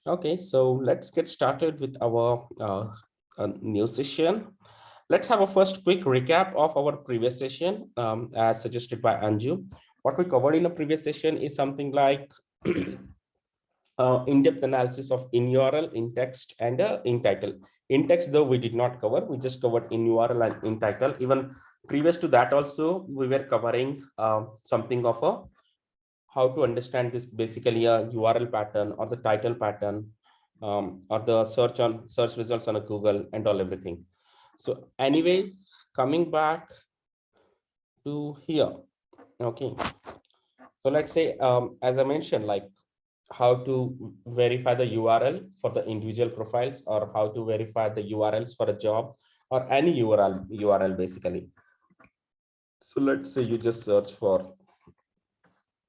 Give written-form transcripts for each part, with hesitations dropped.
Okay, so let's get started with our new session. Let's have a first quick recap of our previous session as suggested by Anju. What we covered in the previous session is something like in-depth analysis of in URL, in text, and in title. In text, though, we did not cover. We just covered in URL and in title. Even previous to that also, we were covering something of a how to understand this, basically a URL pattern or the title pattern, or the search results on a Google and all everything. So anyways, coming back to here. Okay, so let's say as I mentioned, like how to verify the URL for the individual profiles, or how to verify the URLs for a job or any URL basically. So let's say you just search for,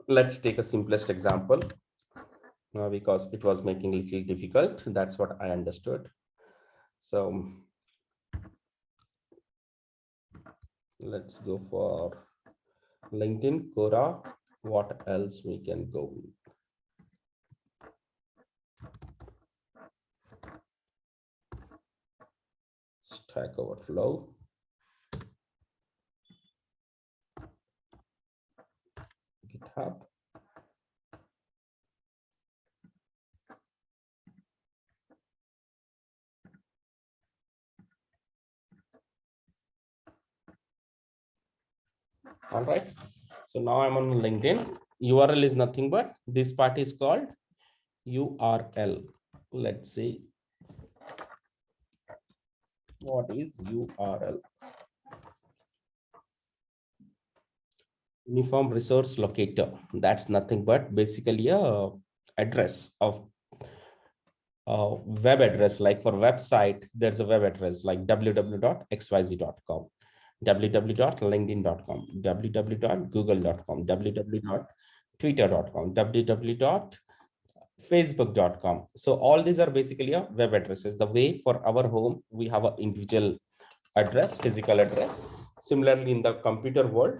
let's take a simplest example because it was making it a little difficult. That's what I understood. So let's go for LinkedIn, Quora. What else we can go? Stack Overflow. GitHub. All right. So now I'm on LinkedIn. URL is nothing but this part is called URL. Let's see what is URL. Uniform Resource Locator. That's nothing but basically a address of web address. Like for website, there's a web address like www.xyz.com, www.linkedin.com, www.google.com, www.twitter.com, www.facebook.com. So all these are basically a web addresses. The way for our home, we have an individual address, physical address. Similarly, in the computer world,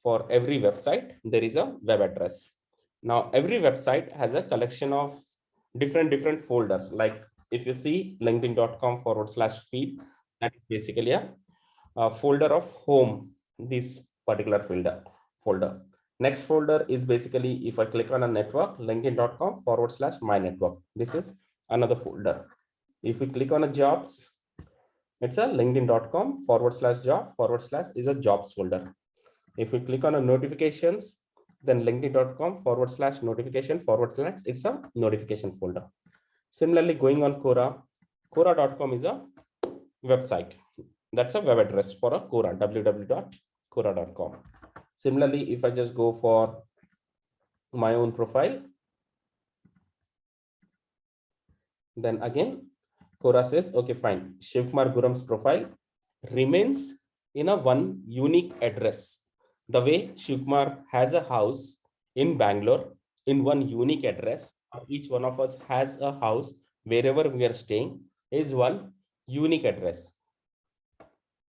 for every website, there is a web address. Now, every website has a collection of different folders. Like if you see linkedin.com/feed, that is basically a folder of home, this particular folder. Next folder is basically, if I click on a network, linkedin.com/my network. This is another folder. If we click on a jobs, it's a linkedin.com/job/ is a jobs folder. If we click on a notifications, then linkedin.com/notification/ it's a notification folder. Similarly, going on Quora, Quora.com is a website. That's a web address for a Quora, www.quora.com. Similarly, if I just go for my own profile, then again, Quora says, okay, fine. Shivkumar Guram's profile remains in a one unique address. The way Shivkumar has a house in Bangalore in one unique address, each one of us has a house wherever we are staying is one unique address.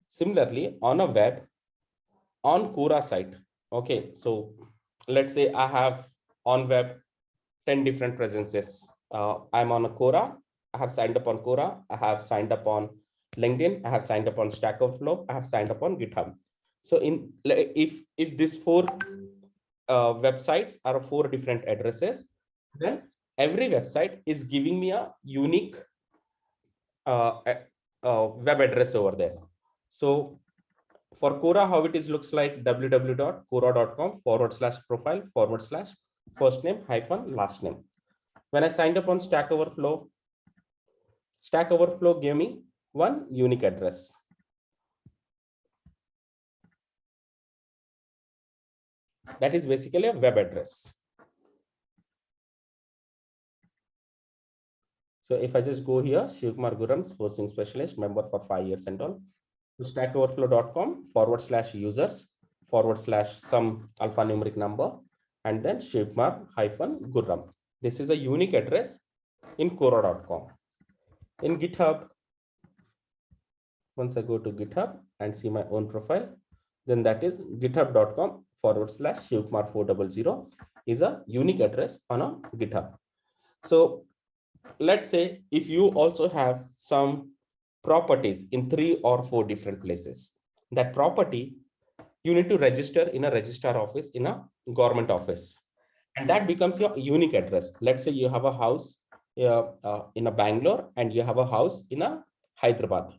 Similarly, on a web, on Quora site, okay, so let's say I have on web 10 different presences. I'm on a Quora. I have signed up on Quora. I have signed up on LinkedIn. I have signed up on Stack Overflow. I have signed up on GitHub. So if these four websites are four different addresses, then every website is giving me a unique web address over there. So for Quora, how it is looks like www.quora.com/profile/first name - last name. When I signed up on Stack Overflow gave me one unique address. That is basically a web address. So if I just go here, Shivkumar Guram, posting specialist, member for 5 years and all, to stackoverflow.com/users/some alphanumeric number, and then Shivkumar-Guram. This is a unique address in Quora.com. In GitHub, once I go to GitHub and see my own profile, then that is github.com/Shivkumar400 is a unique address on a GitHub. So let's say if you also have some properties in 3 or 4 different places, that property you need to register in a registrar office in a government office, and that becomes your unique address. Let's say you have a house in a Bangalore and you have a house in a Hyderabad.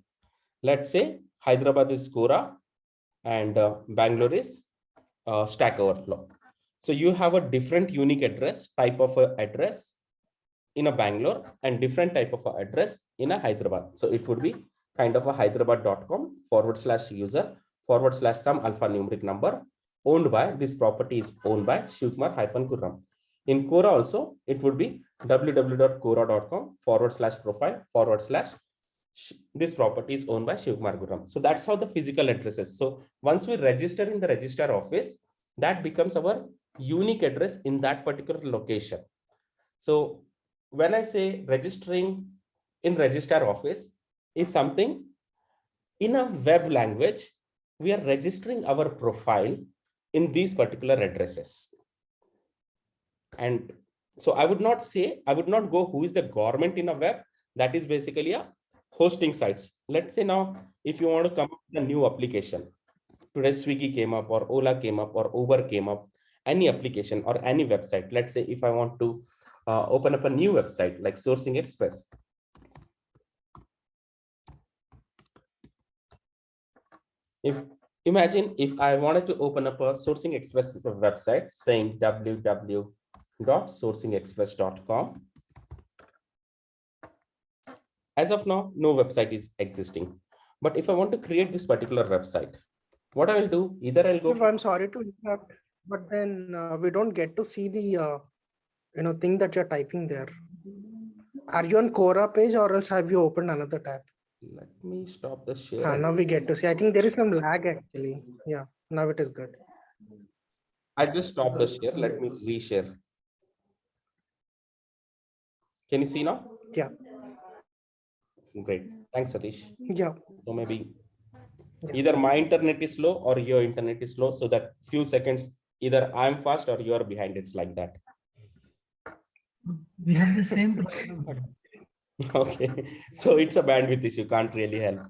Let's say Hyderabad is Quora and Bangalore is Stack Overflow. So you have a different unique address, type of address in a Bangalore and different type of address in a Hyderabad. So it would be kind of a hyderabad.com/user/ some alphanumeric number owned by this property is owned by Shivkumar-Kurram. In Quora also, it would be www.quora.com/profile/ this property is owned by Shivkumar-Kurram. So that's how the physical address is. So once we register in the registrar office, that becomes our unique address in that particular location. So when I say registering in registrar office is something in a web language, we are registering our profile in these particular addresses. And so I would not go who is the government in a web. That is basically a hosting sites. Let's say now, if you want to come up with a new application, today Swiggy came up or Ola came up or Uber came up, any application or any website. Let's say if I want to open up a new website like Sourcing Express. Imagine if I wanted to open up a Sourcing Express website saying www.sourcingexpress.com. As of now, no website is existing. But if I want to create this particular website, what I will do, either I'll go. I'm sorry to interrupt, but then we don't get to see the thing that you're typing there. Are you on Quora page or else have you opened another tab? Let me stop the share. Now we get to see. I think there is some lag actually. Yeah, now it is good. I just stopped the share. Let me reshare. Can you see now? Yeah. Great. Thanks, Satish. Yeah. So maybe either my internet is slow or your internet is slow, so that few seconds, either I'm fast or you're behind. It's like that. We have the same problem. Okay. So it's a bandwidth issue. Can't really help.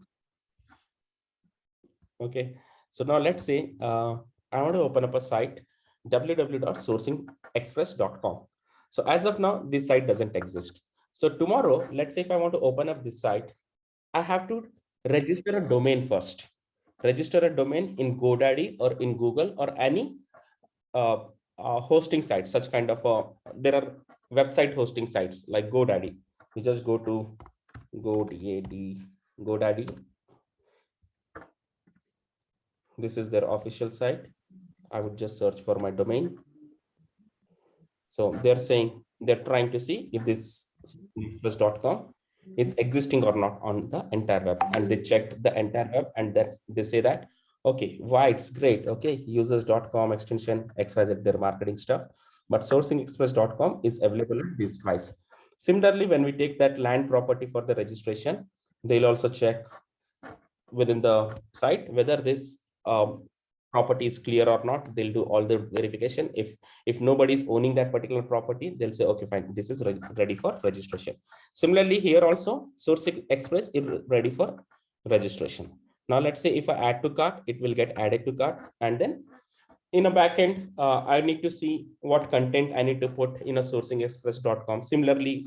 Okay. So now let's say I want to open up a site www.sourcingexpress.com. So as of now, this site doesn't exist. So tomorrow, let's say if I want to open up this site, I have to register a domain first. Register a domain in GoDaddy or in Google or any hosting site, such kind of there are website hosting sites like GoDaddy. You just go to GoDaddy. This is their official site. I would just search for my domain. So they're saying they're trying to see if this express.com is existing or not on the entire web, and they checked the entire web and then they say that okay, why it's great, okay, users.com extension XYZ, their marketing stuff, but sourcingexpress.com is available at this price. Similarly, when we take that land property for the registration, they'll also check within the site whether this property is clear or not. They'll do all the verification. If nobody's owning that particular property, they'll say okay, fine, this is ready for registration. Similarly, here also Sourcing Express is ready for registration. Now let's say if I add to cart, it will get added to cart, and then in a backend, I need to see what content I need to put in a sourcingexpress.com. Similarly,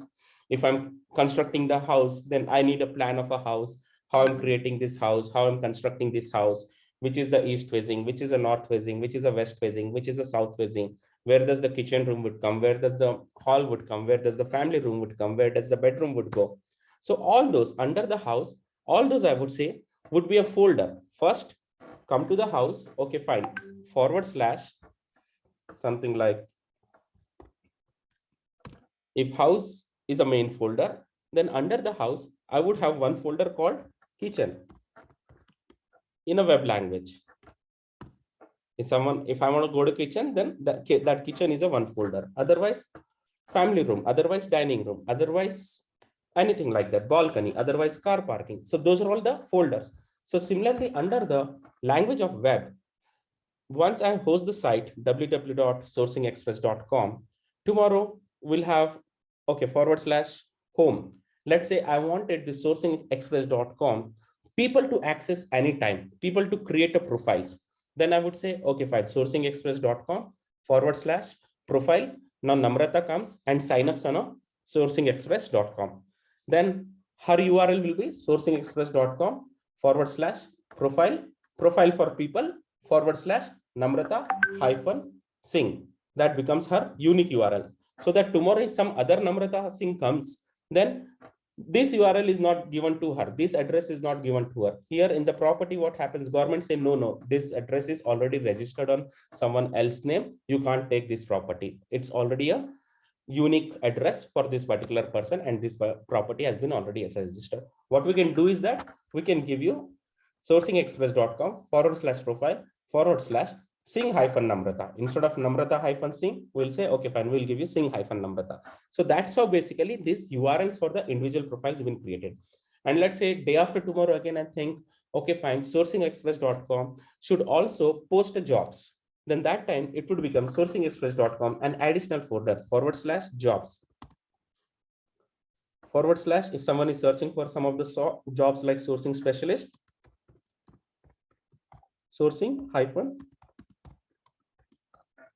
if I'm constructing the house, then I need a plan of a house, how I'm creating this house, how I'm constructing this house, which is the east facing, which is a north facing, which is a west facing, which is a south facing, where does the kitchen room would come, where does the hall would come, where does the family room would come, where does the bedroom would go. So all those under the house, all those I would say would be a folder. First, come to the house. Okay, fine. / something like, if house is a main folder, then under the house, I would have one folder called kitchen in a web language. If I want to go to kitchen, then that kitchen is a one folder. Otherwise, family room, otherwise dining room, otherwise anything like that, balcony, otherwise car parking. So those are all the folders. So similarly, under the language of web, once I host the site www.sourcingexpress.com, tomorrow we'll have okay / home. Let's say I wanted the sourcingexpress.com people to access anytime, people to create a profiles. Then I would say, okay, fine, sourcingexpress.com/profile. Now Namrata comes and sign up on a sourcingexpress.com. Then her URL will be sourcingexpress.com/profile, profile for people /Namrata-Singh. That becomes her unique URL. So that tomorrow if some other Namrata Singh comes, then this URL is not given to her. This address is not given to her. Here in the property, what happens? Government say, no, this address is already registered on someone else's name. You can't take this property. It's already a unique address for this particular person, and this property has been already registered. What we can do is that we can give you sourcingexpress.com/profile/Singh-Namrata. Instead of Namrata-Singh, we'll say, okay, fine, we'll give you Singh-Namrata. So that's how basically these URLs for the individual profiles have been created. And let's say day after tomorrow again, I think, okay, fine, sourcingexpress.com should also post jobs. Then that time it would become sourcingexpress.com, an additional folder /jobs. / if someone is searching for some of the jobs like sourcing specialist,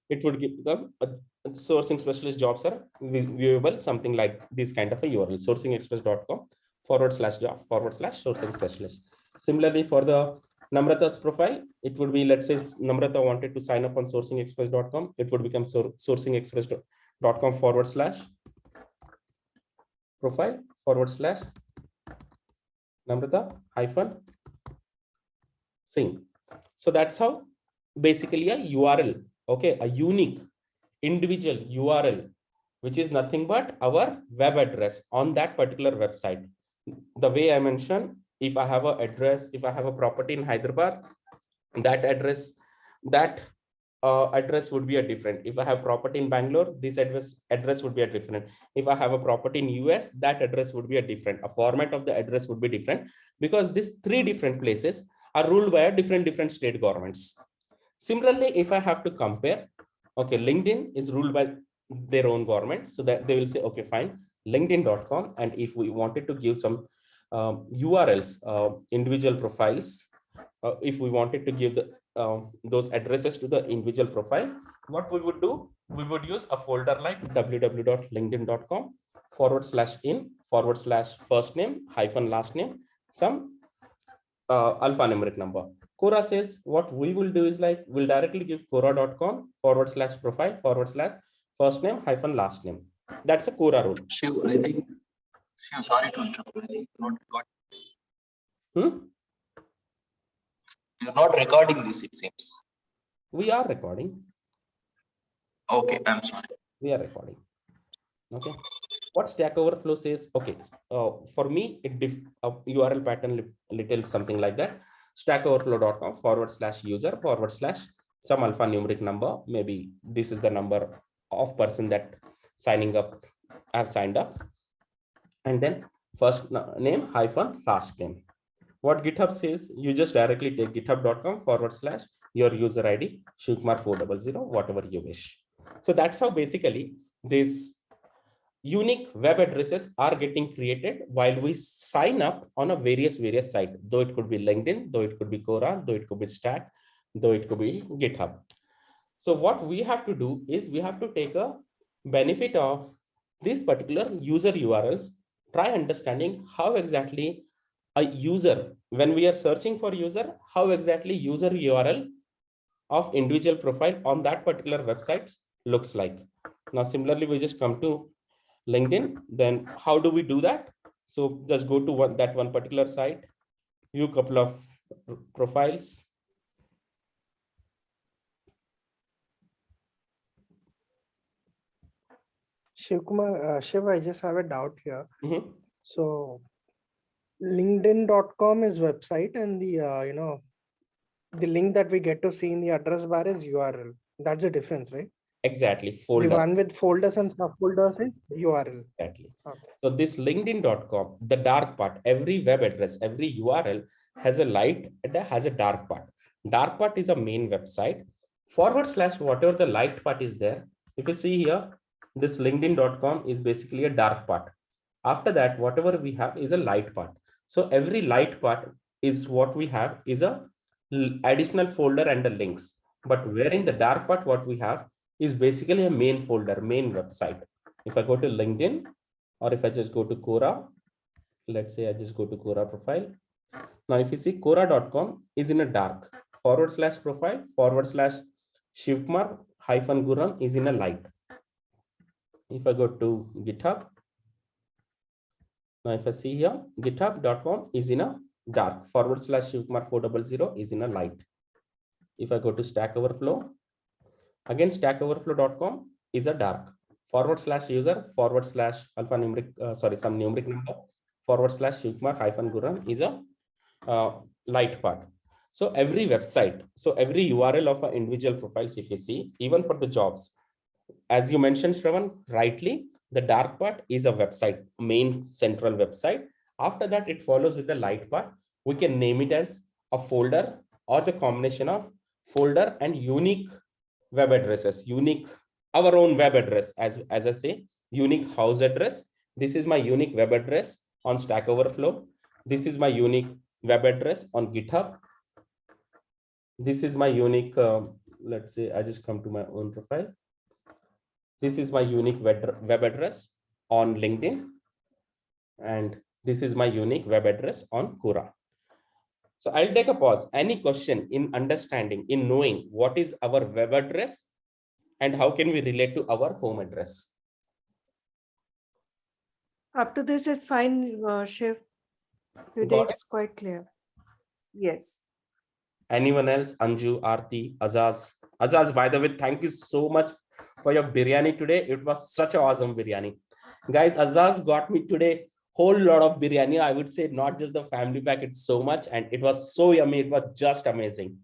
it would become a sourcing specialist jobs are viewable, something like this kind of a URL, sourcingexpress.com/job/sourcing specialist. Similarly, for the Namrata's profile, it would be, let's say Namrata wanted to sign up on sourcingexpress.com. It would become sourcingexpress.com/profile/Namrata-Singh. So that's how basically a URL, okay, a unique individual URL, which is nothing but our web address on that particular website. The way I mentioned, if I have an address, if I have a property in Hyderabad, that address would be a different. If I have property in Bangalore, this address would be a different. If I have a property in US, that address would be a different. A format of the address would be different, because these 3 different places are ruled by a different state governments. Similarly, if I have to compare, okay, LinkedIn is ruled by their own government, so that they will say, okay, fine, linkedin.com. And if we wanted to give some URLs, individual profiles, if we wanted to give the those addresses to the individual profile, what we would do, we would use a folder like www.linkedin.com/in/first name-last name, some alphanumeric number. Quora says what we will do is like, we'll directly give Quora.com/profile/first name-last name. That's a Quora rule. Shiv, I think, Shiv, sorry to interrupt. I think you're not recording. You're not recording this, it seems. We are recording. Okay, I'm sorry. We are recording. Okay. What Stack Overflow says, okay, for me, URL pattern little something like that. stackoverflow.com/user/some alphanumeric number. Maybe this is the number of person that signing up have signed up. And then first name -last name. What GitHub says, you just directly take github.com/your user ID, Shivkumar 400, whatever you wish. So that's how basically these unique web addresses are getting created while we sign up on a various site, though it could be LinkedIn, though it could be Quora, though it could be Stack, though it could be GitHub. So what we have to do is we have to take a benefit of these particular user URLs, try understanding how exactly a user, when we are searching for user, how exactly user URL of individual profile on that particular website looks like. Now, similarly, we just come to LinkedIn. Then how do we do that? So just go to that one particular site, view a couple of profiles. Shivkumar, Shiv, I just have a doubt here. Mm-hmm. So linkedin.com is website, and the the link that we get to see in the address bar is URL. That's the difference, right? Exactly. Folder. The one with folders and subfolders is URL. Exactly. Okay. So this linkedin.com, the dark part, every web address, every URL has a light and has a dark part. Dark part is a main website. / whatever the light part is there. If you see here, this linkedin.com is basically a dark part. After that, whatever we have is a light part. So every light part is what we have is a additional folder and the links. But wherein the dark part, what we have is basically a main folder, main website. If I go to LinkedIn, or if I just go to Quora, let's say I just go to Quora profile. Now, if you see Quora.com is in a dark, /profile /Shivkumar -Gurram is in a light. If I go to GitHub, now if I see here, github.com is in a dark, /Shivkumar 400 is in a light. If I go to Stack Overflow, again stackoverflow.com is a dark, /user /alphanumeric, some numeric number, /Shivkumar -Gurram is a light part. So every website, so every URL of an individual profiles, if you see, even for the jobs, as you mentioned, Shravan, rightly, the dark part is a website, main central website. After that, it follows with the light part. We can name it as a folder or the combination of folder and unique web addresses, unique, our own web address, as I say, unique house address. This is my unique web address on Stack Overflow. This is my unique web address on GitHub. This is my unique, let's say I just come to my own profile. This is my unique web address on LinkedIn. And this is my unique web address on Quora. So I'll take a pause. Any question in understanding, in knowing what is our web address and how can we relate to our home address? Up to this is fine, Shiv. Today it's quite clear. Yes. Anyone else? Anju, Aarti, Azaz. Azaz, by the way, thank you so much for your biryani today. It was such an awesome biryani. Guys, Azaz got me today whole lot of biryani. I would say not just the family pack, it's so much. And it was so yummy. It was just amazing.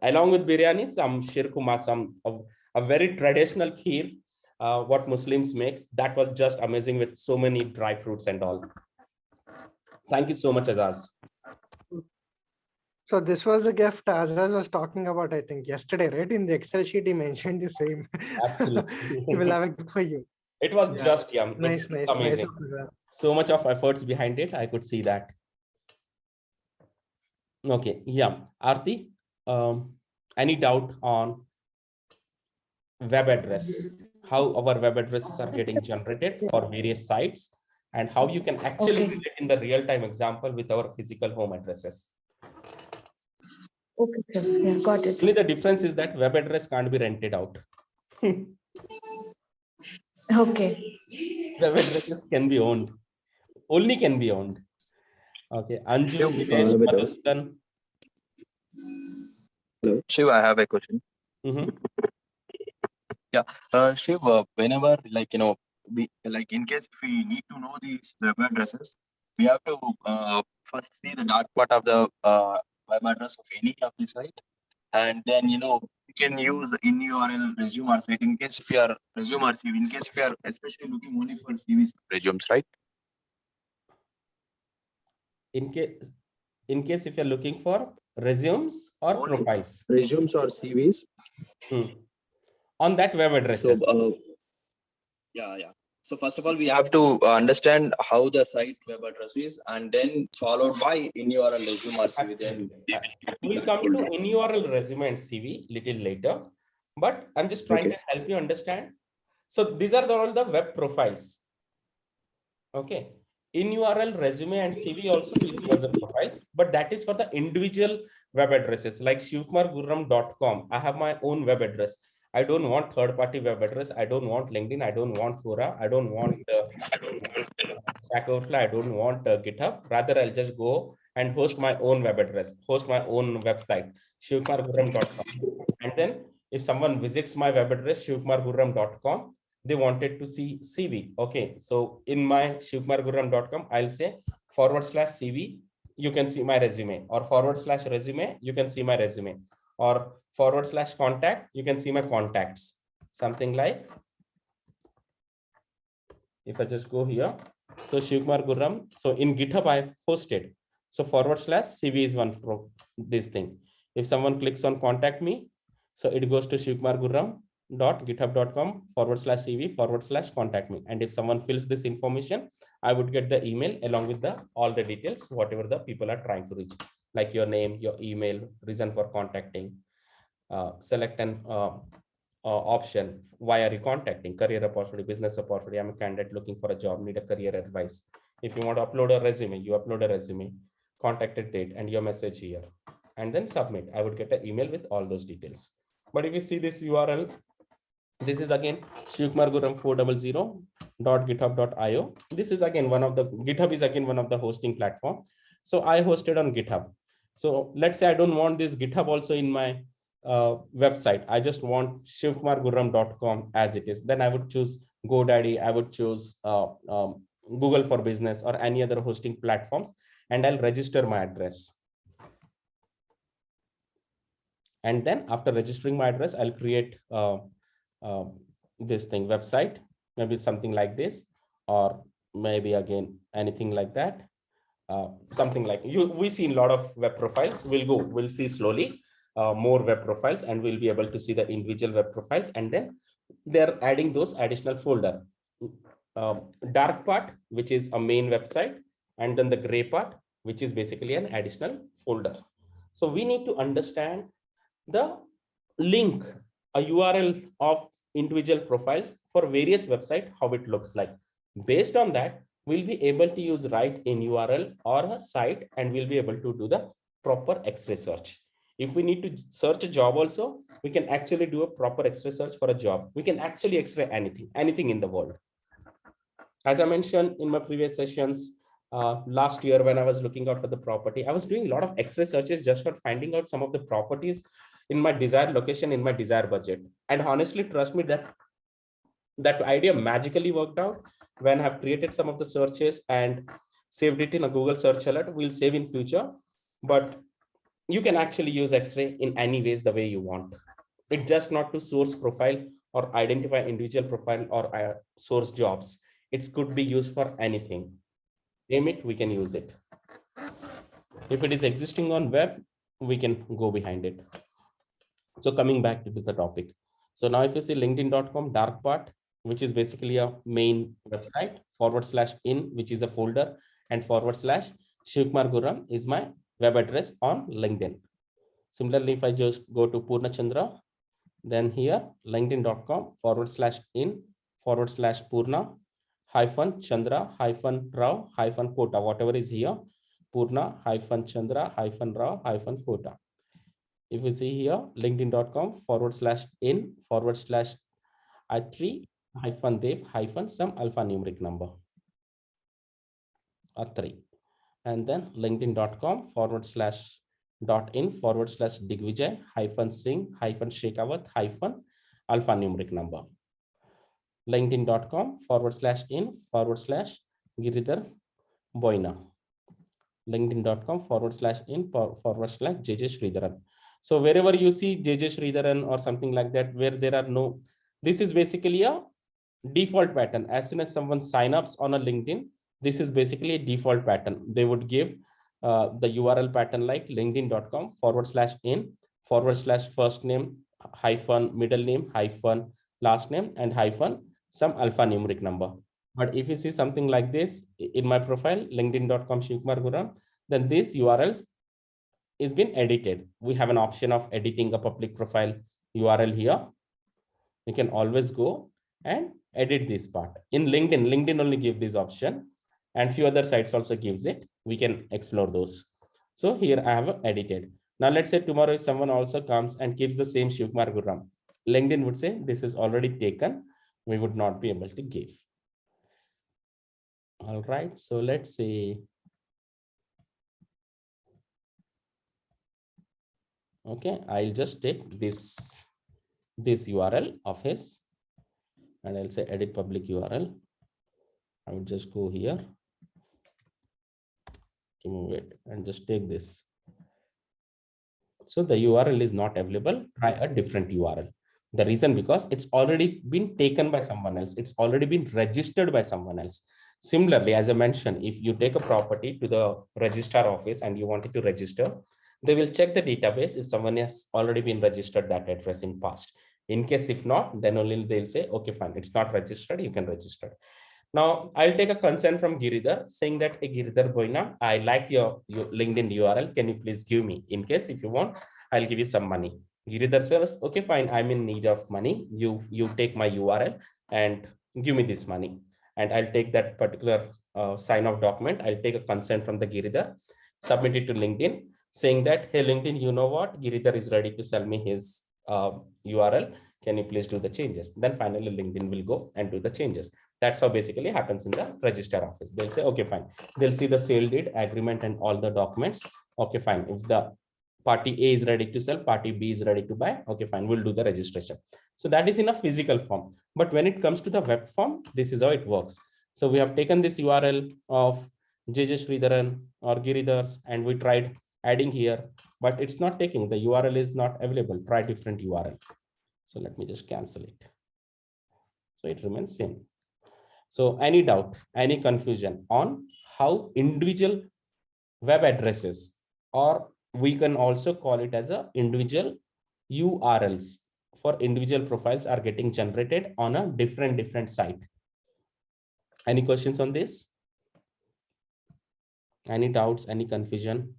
Along with biryani, some shirkuma, a very traditional kheer, what Muslims makes. That was just amazing with so many dry fruits and all. Thank you so much, Azaz. So this was a gift Azaz was talking about, I think, yesterday, right? In the Excel sheet, he mentioned the same. Absolutely. He will have a gift for you. It was just yum. Nice, It's nice, amazing. nice. So much of efforts behind it. I could see that. Okay. Yeah. Aarti, any doubt on web address? How our web addresses are getting generated for various sites and how you can actually relate in the real-time example with our physical home addresses. Okay, sir. Yeah, got it. Only the difference is that web address can't be rented out. Okay. Web addresses can be owned. Only can be owned. Okay. Anju, Vivek, Madhusudan. Hello. Shiv, I have a question. Yeah. Shiv, whenever, like, we, like, in case if we need to know these web addresses, we have to first see the dark part of the web address of any of the site. And then, you can use in URL resume or site in case if you are resume or CV, in case if you are especially looking only for CVs resumes, right? In case if you're looking for resumes or Only profiles. Resumes or CVs. On that web address. So, yeah. So first of all, we have to understand how the site web address is, and then followed by in URL resume or CV. Then we'll come to in URL resume and CV little later, but I'm just trying to help you understand. So these are all the web profiles. Okay. In URL resume and CV also is web profiles, but that is for the individual web addresses like shivkumargurram.com. I have my own web address. I don't want third-party web address. I don't want LinkedIn. I don't want Quora. I don't want Stack Overflow. I don't want GitHub. Rather, I'll just go and host my own web address, host my own website, shivkumargurram.com. And then if someone visits my web address, shivkumargurram.com, they wanted to see CV. Okay, so in my shivkumargurram.com, I'll say /CV, you can see my resume, or /resume, you can see my resume, or /contact, you can see my contacts. Something like, if I just go here, so Shivkumar Gurram, so in GitHub I posted, so /CV is one for this thing. If someone clicks on contact me, so it goes to shivkumargurram.github.com /CV /contact me. And if someone fills this information, I would get the email along with all the details, whatever the people are trying to reach, like your name, your email, reason for contacting. Select an option. Why are you contacting? Career opportunity, business opportunity. I'm a candidate looking for a job, need a career advice. If you want to upload a resume, you upload a resume, contacted date, and your message here, and then submit. I would get an email with all those details. But if you see this URL, this is again shivkumarguram400.github.io. This is again one of the GitHub is again one of the hosting platform. So I hosted on GitHub. So let's say I don't want this GitHub also in my website. I just want shivkumarguram.com as it is. Then I would choose GoDaddy. I would choose Google for Business or any other hosting platforms, and I'll register my address. And then after registering my address, I'll create this thing website, maybe something like this, or maybe again anything like that. Something like we see a lot of web profiles. We'll see slowly more web profiles, and we'll be able to see the individual web profiles, and then they're adding those additional folder. Dark part, which is a main website, and then the gray part, which is basically an additional folder. So we need to understand the link, a URL of individual profiles for various websites, how it looks like. Based on that, we'll be able to use write in URL or a site, and we'll be able to do the proper X-ray search. If we need to search a job also, we can actually do a proper X-ray search for a job. We can actually X-ray anything in the world. As I mentioned in my previous sessions, last year when I was looking out for the property, I was doing a lot of X-ray searches just for finding out some of the properties in my desired location, in my desired budget. And honestly, trust me, that idea magically worked out when I've created some of the searches and saved it in a Google search alert. We'll save in future, but you can actually use X-ray in any ways the way you want. It's just not to source profile or identify individual profile or source jobs. It could be used for anything. Name it, we can use it. If it is existing on web, we can go behind it. So coming back to the topic. So now if you see linkedin.com dark part, which is basically a main website, /in, which is a folder, and /Shivkumarguram is my web address on LinkedIn. Similarly, if I just go to Purnachandra, then here linkedin.com /in /Purna -Chandra -Rao -Kota, whatever is here, Purna -Chandra -Rao -Kota. If you see here, linkedin.com /in /I3 -Dev some alphanumeric number, a 3. And then linkedin.com /in /Digvijay -Singh -Shekhawat alphanumeric number. linkedin.com /in /Giridhar Boina. linkedin.com /in /JJ Sridharan. So wherever you see JJ Sridharan or something like that, where there are no, this is basically a default pattern. As soon as someone sign ups on a LinkedIn, this is basically a default pattern. They would give the URL pattern like linkedin.com /in /first name -middle name -last name and some alphanumeric number. But if you see something like this in my profile, linkedin.com Shivkumarguram, then this URLs is been edited. We have an option of editing a public profile URL here. You can always go and edit this part. In LinkedIn only give this option, and few other sites also gives it. We can explore those. So here I have edited. Now let's say tomorrow if someone also comes and keeps the same Shivkumarguram, LinkedIn would say this is already taken. We would not be able to give. All right, so let's see. Okay, I'll just take this URL of his, and I'll say edit public URL. I will just go here, remove it, and just take this. So the URL is not available. Try a different URL. The reason because it's already been taken by someone else. It's already been registered by someone else. Similarly, as I mentioned, if you take a property to the registrar office and you wanted to register, they will check the database if someone has already been registered that address in past. In case if not, then only they'll say, okay, fine, it's not registered, you can register. Now I'll take a consent from Giridhar saying that, hey, Giridhar Boina, I like your LinkedIn URL. Can you please give me? In case if you want, I'll give you some money. Giridhar says, okay, fine. I'm in need of money. You take my URL and give me this money. And I'll take that particular sign off document. I'll take a consent from the Giridhar, submit it to LinkedIn saying that, hey, LinkedIn, you know what? Giridhar is ready to sell me his URL. Can you please do the changes? Then finally LinkedIn will go and do the changes. That's how basically happens in the register office. They'll say, okay, fine. They'll see the sale deed, agreement, and all the documents. Okay, fine. If the party A is ready to sell, party B is ready to buy, okay, fine, we'll do the registration. So that is in a physical form. But when it comes to the web form, this is how it works. So we have taken this URL of JJ Sridharan or Giridhar's, and we tried adding here, but it's not taking. The URL is not available. Try different URL. So let me just cancel it. So it remains same. So any doubt, any confusion on how individual web addresses, or we can also call it as a individual URLs for individual profiles, are getting generated on a different site. Any questions on this? Any doubts, any confusion?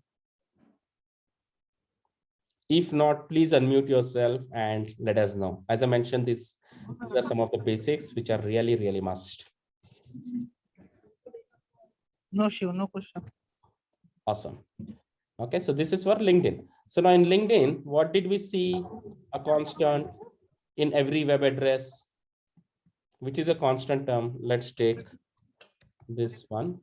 If not, please unmute yourself and let us know. As I mentioned, these are some of the basics which are really must. No, Shiv, no question. Awesome. Okay, so this is for LinkedIn. So now in LinkedIn, what did we see? A constant in every web address, which is a constant term. Let's take this one.